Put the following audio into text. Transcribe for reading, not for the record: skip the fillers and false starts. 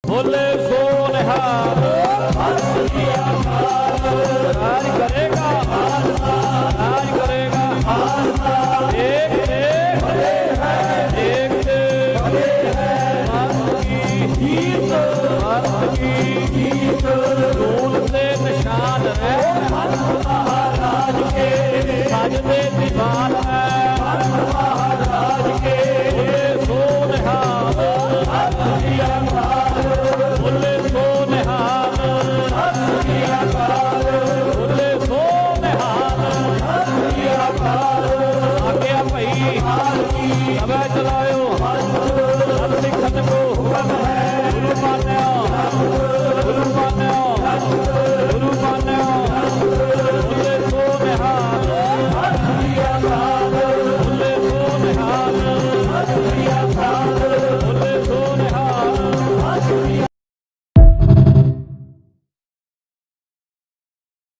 बोले सो निहाल राज करेगा राज करेगा एक एक मत की